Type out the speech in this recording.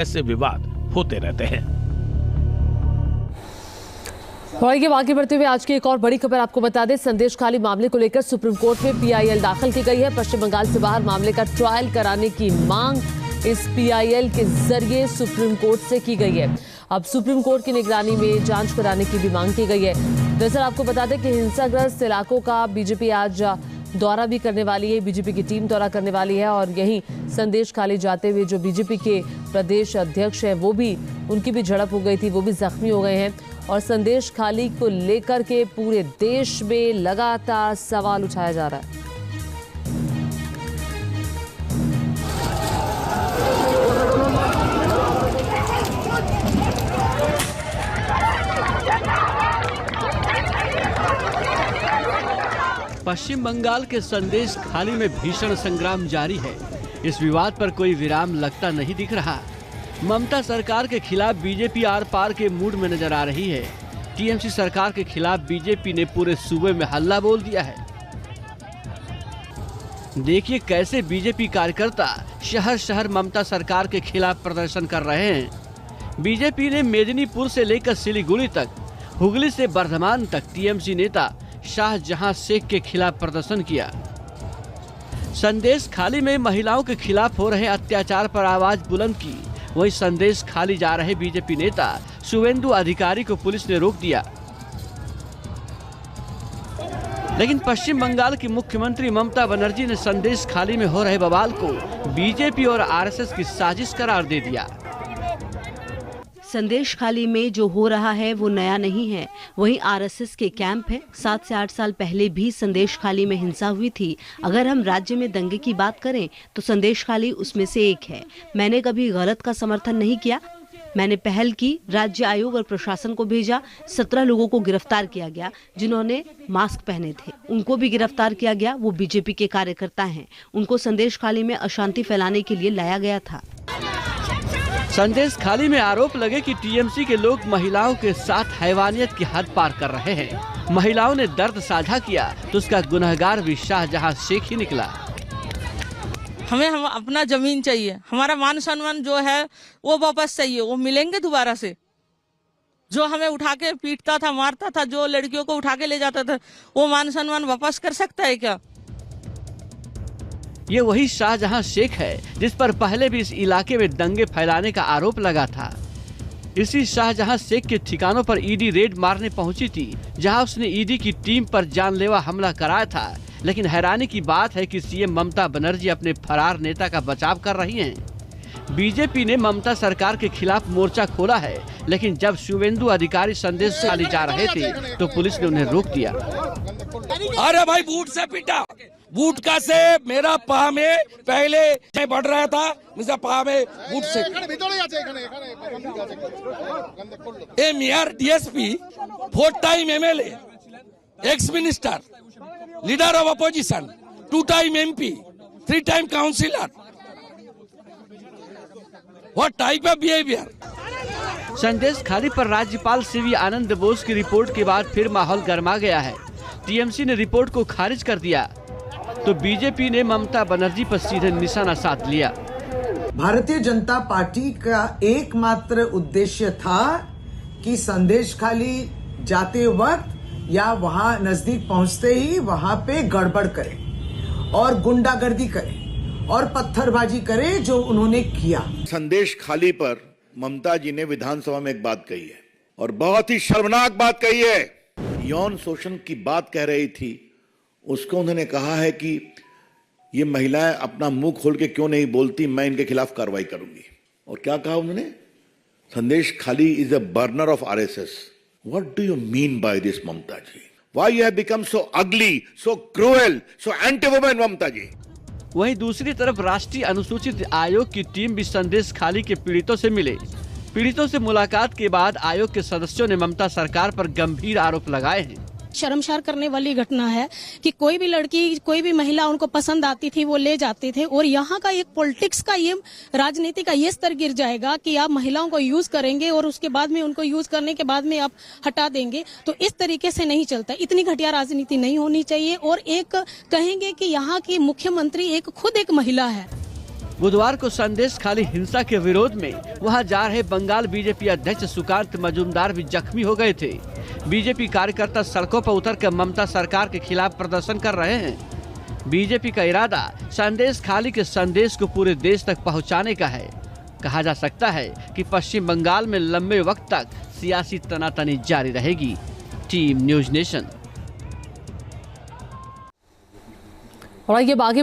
ऐसे विवाद होते रहते हैं। और ये आगे बढ़ते हुए आज की एक और बड़ी खबर आपको बता दें, संदेश खाली मामले को लेकर सुप्रीम कोर्ट में पीआईएल दाखिल की गई है। पश्चिम बंगाल से बाहर मामले का ट्रायल कराने की मांग इस पीआईएल के जरिए सुप्रीम कोर्ट से की गई है। अब सुप्रीम कोर्ट की निगरानी में जांच कराने की भी मांग की गई है। दरअसल आपको बता दें कि हिंसाग्रस्त इलाकों का बीजेपी आज दौरा भी करने वाली है, बीजेपी की टीम दौरा करने वाली है और यहीं संदेश खाली जाते हुए जो बीजेपी के प्रदेश अध्यक्ष हैं वो भी, उनकी भी झड़प हो गई थी, वो भी जख्मी हो गए हैं। और संदेश खाली को लेकर के पूरे देश में लगातार सवाल उठाया जा रहा है। पश्चिम बंगाल के संदेश खाली में भीषण संग्राम जारी है। इस विवाद पर कोई विराम लगता नहीं दिख रहा। ममता सरकार के खिलाफ बीजेपी आर पार के मूड में नजर आ रही है। टीएमसी सरकार के खिलाफ बीजेपी ने पूरे सूबे में हल्ला बोल दिया है। देखिए कैसे बीजेपी कार्यकर्ता शहर शहर ममता सरकार के खिलाफ प्रदर्शन कर रहे हैं। बीजेपी ने मेदिनीपुर से लेकर सिलीगुड़ी तक, हुगली से बर्धमान तक टीएमसी नेता शाहजहां शेख के खिलाफ प्रदर्शन किया। संदेश खाली में महिलाओं के खिलाफ हो रहे अत्याचार पर आवाज बुलंद की। वहीं संदेश खाली जा रहे बीजेपी नेता शुवेंदु अधिकारी को पुलिस ने रोक दिया। लेकिन पश्चिम बंगाल की मुख्यमंत्री ममता बनर्जी ने संदेश खाली में हो रहे बवाल को बीजेपी और आरएसएस की साजिश करार दे दिया। संदेश खाली में जो हो रहा है वो नया नहीं है, वहीं आरएसएस के कैंप है। 7 से 8 साल पहले भी संदेश खाली में हिंसा हुई थी। अगर हम राज्य में दंगे की बात करें तो संदेश खाली उसमें से एक है। मैंने कभी गलत का समर्थन नहीं किया। मैंने पहल की, राज्य आयोग और प्रशासन को भेजा। 17 लोगों को गिरफ्तार किया गया जिन्होंने मास्क पहने थे, उनको भी गिरफ्तार किया गया। वो बीजेपी के कार्यकर्ता हैं। उनको संदेश खाली में अशांति फैलाने के लिए लाया गया था। संदेश खाली में आरोप लगे कि टीएमसी के लोग महिलाओं के साथ हैवानियत की हद पार कर रहे हैं। महिलाओं ने दर्द साझा किया तो उसका गुनहगार भी शाहजहां शेख ही निकला। हमें अपना जमीन चाहिए, हमारा मान सम्मान जो है वो वापस चाहिए, वो मिलेंगे दोबारा से। जो हमें उठा के पीटता था, मारता था, जो लड़कियों को उठा के ले जाता था, वो मान सम्मान वापस कर सकता है क्या? ये वही शाहजहां शेख है जिस पर पहले भी इस इलाके में दंगे फैलाने का आरोप लगा था। इसी शाहजहां शेख के ठिकानों पर ईडी रेड मारने पहुंची थी, जहां उसने ईडी की टीम पर जानलेवा हमला कराया था। लेकिन हैरानी की बात है कि सीएम ममता बनर्जी अपने फरार नेता का बचाव कर रही हैं। बीजेपी ने ममता सरकार के खिलाफ मोर्चा खोला है, लेकिन जब शुवेंदु अधिकारी संदेश खाली जा रहे थे तो पुलिस ने उन्हें रोक दिया। अरे भाई बूट से पीटा, बूट का से मेरा पाँव में पहले बढ़ रहा था, मुझे पाँव में बूट से। A mayor DSP, 4 time MLA, ex minister, leader of opposition, 2 time MP, 3 time councillor. What type of behaviour? Sandeshkhali पर राज्यपाल सीवी आनंद बोस की रिपोर्ट के बाद फिर माहौल गर्मा गया है। टीएमसी ने रिपोर्ट को खारिज कर दिया तो बीजेपी ने ममता बनर्जी पर सीधे निशाना साध लिया। भारतीय जनता पार्टी का एकमात्र उद्देश्य था कि संदेश खाली जाते वक्त या वहां नजदीक पहुंचते ही वहां पे गड़बड़ करे और गुंडागर्दी करे और पत्थरबाजी करे, जो उन्होंने किया। संदेश खाली पर ममता जी ने विधानसभा में एक बात कही है और बहुत ही शर्मनाक बात कही है। यौन शोषण की बात कह रही थी, उसको उन्होंने कहा है कि ये महिलाएं अपना मुंह खोल के क्यों नहीं बोलती, मैं इनके खिलाफ कार्रवाई करूंगी। और क्या कहा उन्होंने? Sandeshkhali is a burner of RSS. What do you mean by this Mamata ji? Why you have become so ugly, so cruel, so anti women Mamata ji? वहीं दूसरी तरफ राष्ट्रीय अनुसूचित आयोग की टीम भी संदेश खाली के पीड़ितों से मिले। पीड़ितों से मुलाकात के बाद आयोग के सदस्यों ने ममता सरकार पर गंभीर आरोप लगाए हैं। शर्मसार करने वाली घटना है कि कोई भी लड़की, कोई भी महिला उनको पसंद आती थी, वो ले जाते थे। और यहाँ का एक पॉलिटिक्स का, ये राजनीति का ये स्तर गिर जाएगा कि आप महिलाओं को यूज करेंगे और उसके बाद में उनको यूज करने के बाद में आप हटा देंगे। तो इस तरीके से नहीं चलता। इतनी घटिया राजनीति नहीं होनी चाहिए। और एक कहेंगे कि यहाँ की मुख्यमंत्री खुद एक महिला है। बुधवार को संदेश खाली हिंसा के विरोध में वहां जा रहे बंगाल बीजेपी अध्यक्ष सुकांत मजूमदार भी जख्मी हो गए थे। बीजेपी कार्यकर्ता सड़कों पर उतरकर ममता सरकार के खिलाफ प्रदर्शन कर रहे हैं। बीजेपी का इरादा संदेश खाली के संदेश को पूरे देश तक पहुंचाने का है। कहा जा सकता है कि पश्चिम बंगाल में लंबे वक्त तक सियासी तनातनी जारी रहेगी। Team news nation. और आइए आगे बढ़ते